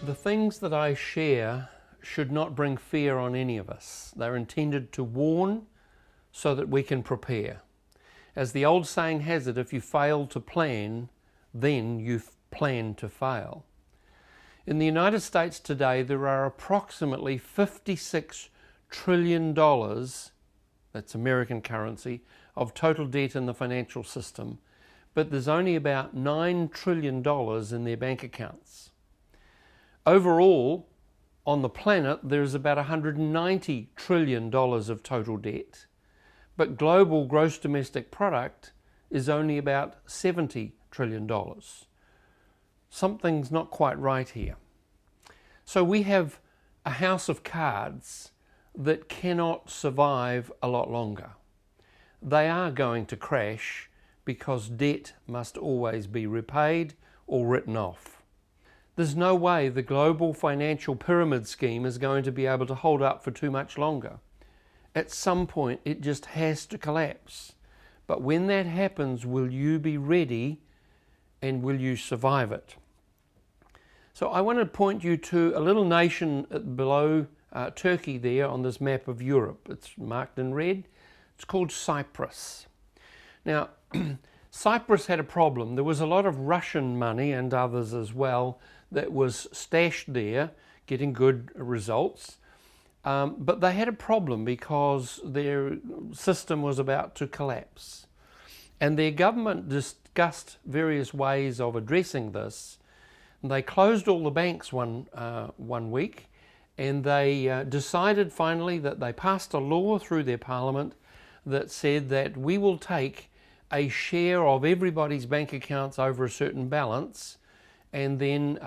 The things that I share should not bring fear on any of us. They're intended to warn so that we can prepare. As the old saying has it, if you fail to plan, then you've planned to fail. In the United States today, there are approximately $56 trillion, that's American currency, of total debt in the financial system, but there's only about $9 trillion in their bank accounts. Overall, on the planet, there's about $190 trillion of total debt, but global gross domestic product is only about $70 trillion. Something's not quite right here. So we have a house of cards that cannot survive a lot longer. They are going to crash because debt must always be repaid or written off. There's no way the global financial pyramid scheme is going to be able to hold up for too much longer. At some point, it just has to collapse. But when that happens, will you be ready and will you survive it? So I want to point you to a little nation below Turkey there on this map of Europe. It's marked in red. It's called Cyprus. Now, Cyprus had a problem. There was a lot of Russian money and others as well that was stashed there, getting good results. But they had a problem because their system was about to collapse. And their government discussed various ways of addressing this. They closed all the banks one week, and they decided finally that they passed a law through their parliament that said that we will take a share of everybody's bank accounts over a certain balance, and then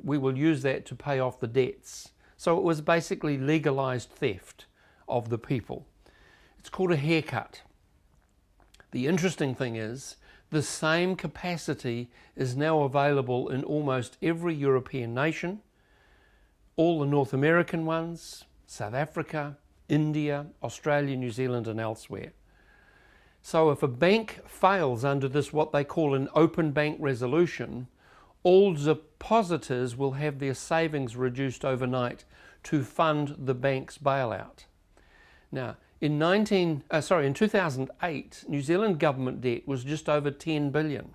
we will use that to pay off the debts. So it was basically legalized theft of the people. It's called a haircut. The interesting thing is, the same capacity is now available in almost every European nation, all the North American ones, South Africa, India, Australia, New Zealand, and elsewhere. So if a bank fails under this, what they call an open bank resolution, all depositors will have their savings reduced overnight to fund the bank's bailout. Now, in 2008, New Zealand government debt was just over 10 billion.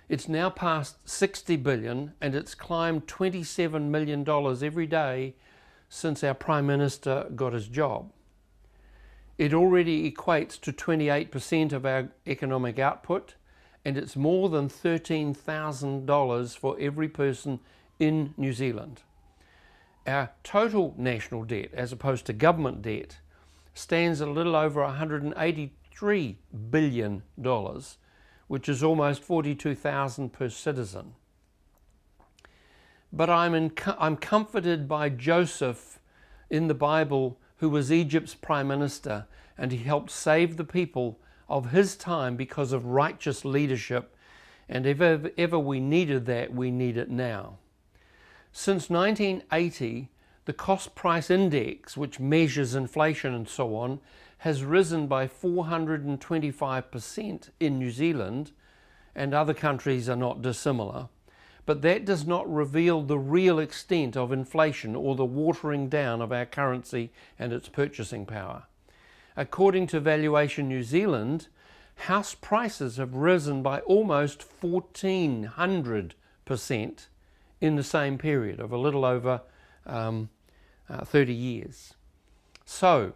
It's now past 60 billion, and it's climbed $27 million every day since our Prime Minister got his job. It already equates to 28% of our economic output, and it's more than $13,000 for every person in New Zealand. Our total national debt, as opposed to government debt, stands a little over $183 billion, which is almost $42,000 per citizen. But I'm comforted by Joseph in the Bible, who was Egypt's prime minister, and he helped save the people of his time because of righteous leadership, and if ever we needed that, we need it now. Since 1980, the cost price index, which measures inflation and so on, has risen by 425% in New Zealand, and other countries are not dissimilar. But that does not reveal the real extent of inflation or the watering down of our currency and its purchasing power. According to Valuation New Zealand, house prices have risen by almost 1,400% in the same period of a little over 30 years. So,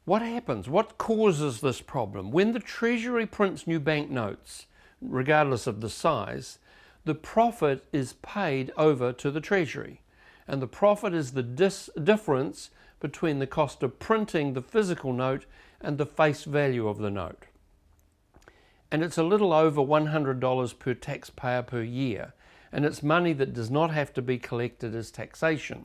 what happens? What causes this problem? When the Treasury prints new banknotes, regardless of the size, the profit is paid over to the Treasury. And the profit is the difference between the cost of printing the physical note and the face value of the note. And it's a little over $100 per taxpayer per year, and it's money that does not have to be collected as taxation.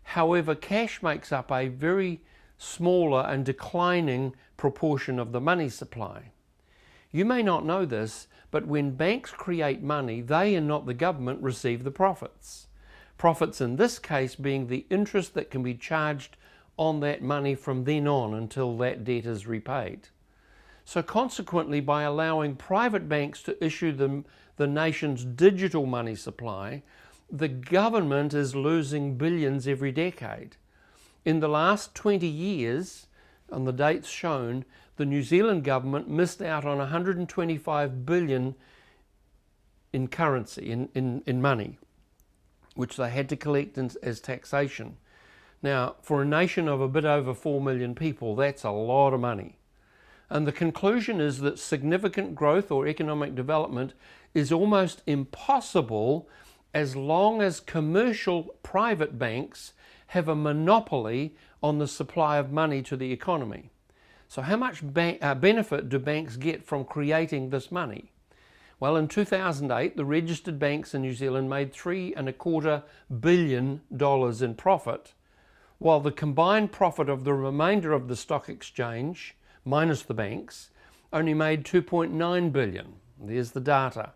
However, cash makes up a very smaller and declining proportion of the money supply. You may not know this, but when banks create money, they and not the government receive the profits. Profits in this case being the interest that can be charged on that money from then on until that debt is repaid. So consequently, by allowing private banks to issue the nation's digital money supply, The government is losing billions every decade. In the last 20 years, on the dates shown, the New Zealand government missed out on 125 billion in currency, in money, which they had to collect as taxation. Now, for a nation of a bit over 4 million people, that's a lot of money. And the conclusion is that significant growth or economic development is almost impossible as long as commercial private banks have a monopoly on the supply of money to the economy. So how much benefit do banks get from creating this money? Well, in 2008, the registered banks in New Zealand made $3.25 billion in profit, while the combined profit of the remainder of the stock exchange, minus the banks, only made $2.9 billion. There's the data.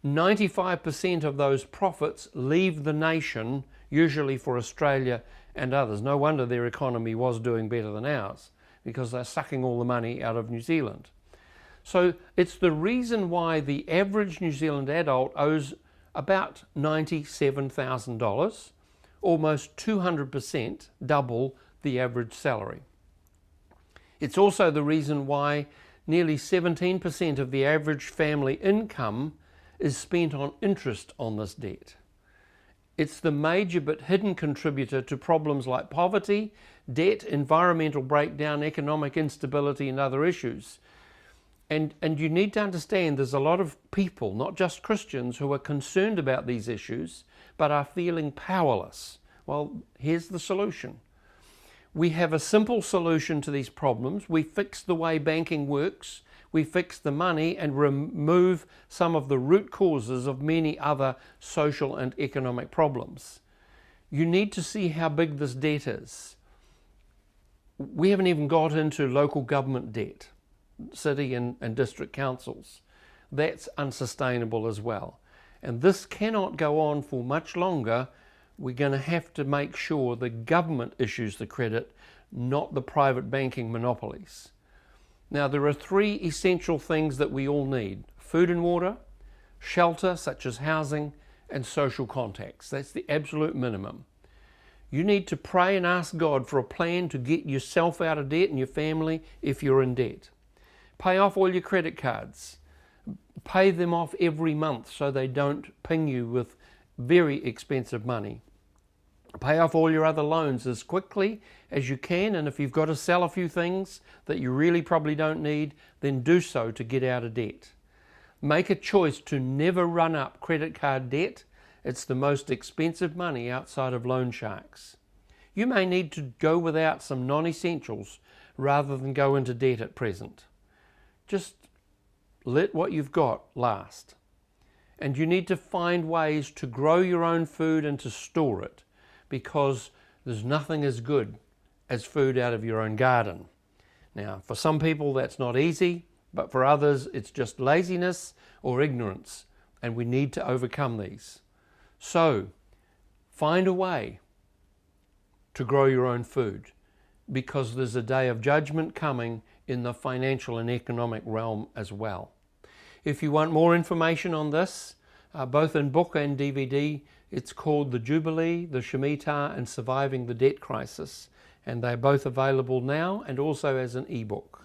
95% of those profits leave the nation, usually for Australia and others. No wonder their economy was doing better than ours, because they're sucking all the money out of New Zealand. So it's the reason why the average New Zealand adult owes about $97,000, almost 200%, double the average salary. It's also the reason why nearly 17% of the average family income is spent on interest on this debt. It's the major but hidden contributor to problems like poverty, debt, environmental breakdown, economic instability, and other issues. And you need to understand there's a lot of people, not just Christians, who are concerned about these issues but are feeling powerless. Well, here's the solution. We have a simple solution to these problems. We fix the way banking works, we fix the money, and remove some of the root causes of many other social and economic problems. You need to see how big this debt is. We haven't even got into local government debt, city and district councils. That's unsustainable as well. And this cannot go on for much longer. We're going to have to make sure the government issues the credit, not the private banking monopolies. Now, there are three essential things that we all need: food and water, shelter such as housing, and social contacts. That's the absolute minimum. You need to pray and ask God for a plan to get yourself out of debt and your family if you're in debt. Pay off all your credit cards. Pay them off every month so they don't ping you with very expensive money. Pay off all your other loans as quickly as you can, and if you've got to sell a few things that you really probably don't need, then do so to get out of debt. Make a choice to never run up credit card debt. It's the most expensive money outside of loan sharks. You may need to go without some non-essentials rather than go into debt at present. Just let what you've got last. And you need to find ways to grow your own food and to store it, because there's nothing as good as food out of your own garden. Now, for some people that's not easy, but for others it's just laziness or ignorance, and we need to overcome these. So, find a way to grow your own food, because there's a day of judgment coming in the financial and economic realm as well. If you want more information on this, both in book and DVD, it's called The Jubilee, The Shemitah, and Surviving the Debt Crisis. And they're both available now and also as an ebook.